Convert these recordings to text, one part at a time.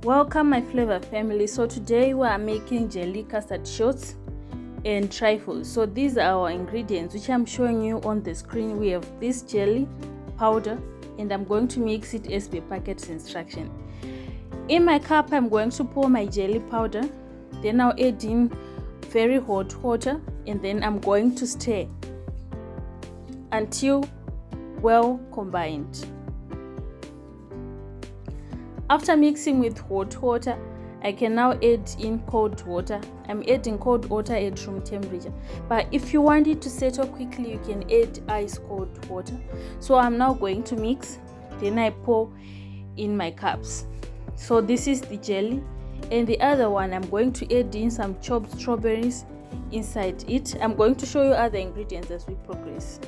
Welcome my flavor family. So today we are making jelly custard shots and trifles. So these are our ingredients which I'm showing you on the screen. We have this jelly powder and I'm going to mix it as per packet's instruction. In my cup I'm going to pour my jelly powder, then I'll add in very hot water and then I'm going to stir until well combined. After mixing with hot water, I can now add in cold water. I'm adding cold water at room temperature, but if you want it to settle quickly you can add ice cold water. So I'm now going to mix, then I pour in my cups. So this is the jelly, and the other one I'm going to add in some chopped strawberries inside it. I'm going to show you other ingredients as we progress.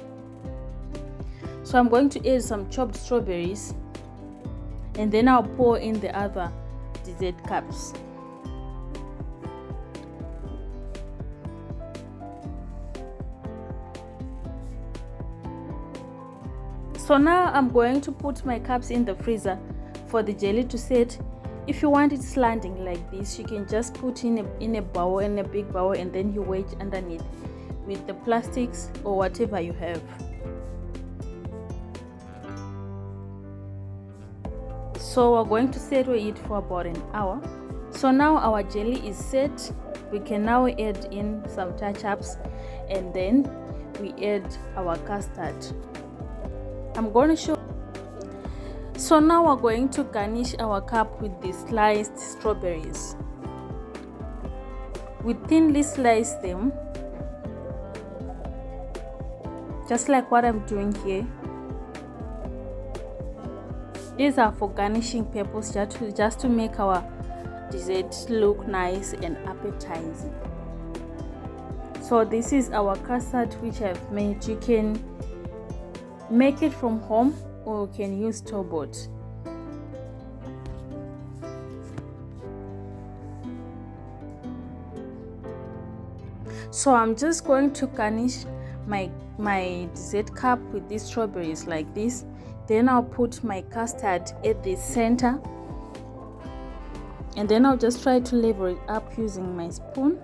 So I'm going to add some chopped strawberries and then I'll pour in the other dessert cups. So now I'm going to put my cups in the freezer for the jelly to set. If you want it slanting like this, you can just put in a bowl, in a big bowl, and then you wedge underneath with the plastics or whatever you have. So we're going to settle it for about an hour. So now our jelly is set. We can now add in some touch-ups and then we add our custard. I'm going to show. So now we're going to garnish our cup with the sliced strawberries. We thinly slice them, just like what I'm doing here. These are for garnishing purpose, just to make our dessert look nice and appetizing. So this is our custard which I've made. You can make it from home or you can use store-bought. So I'm just going to garnish my dessert cup with these strawberries like this. Then I'll put my custard at the center and then I'll just try to level it up using my spoon.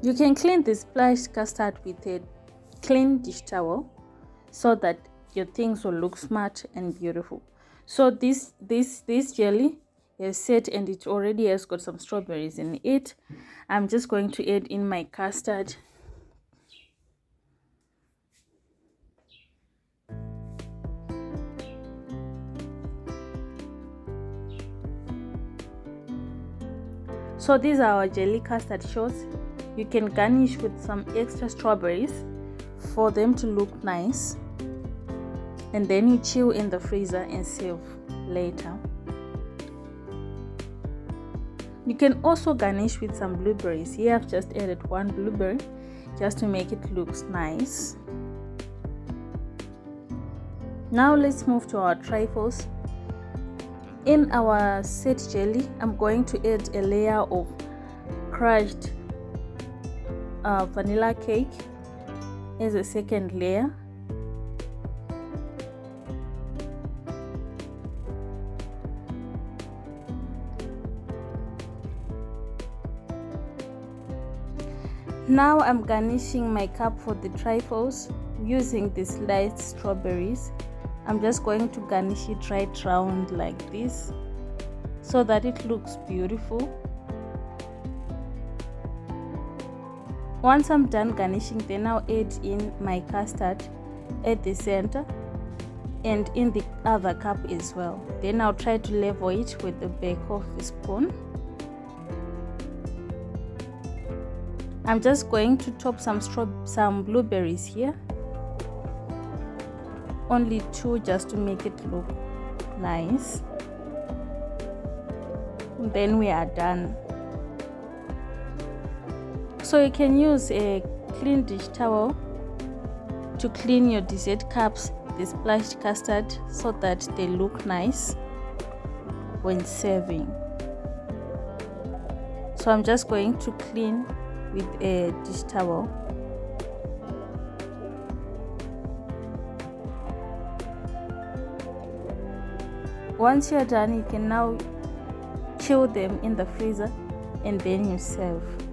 You can clean this splashed custard with a clean dish towel so that your things will look smart and beautiful. So this jelly is set and it already has got some strawberries in it. I'm just going to add in my custard. So these are our jelly custard shots. You can garnish with some extra strawberries for them to look nice, and then you chill in the freezer and serve later. You can also garnish with some blueberries. Here I've just added one blueberry just to make it look nice. Now let's move to our trifles. In our set jelly, I'm going to add a layer of crushed vanilla cake as a second layer. Now I'm garnishing my cup for the trifles using the sliced strawberries. I'm just going to garnish it right round like this so that it looks beautiful. Once I'm done garnishing, then I'll add in my custard at the center and in the other cup as well. Then I'll try to level it with the back of the spoon. I'm just going to top some blueberries here, only 2 just to make it look nice. And then we are done. So you can use a clean dish towel to clean your dessert cups, the splashed custard, so that they look nice when serving. So I'm just going to clean with a dish towel. Once you're done, you can now chill them in the freezer and then you serve.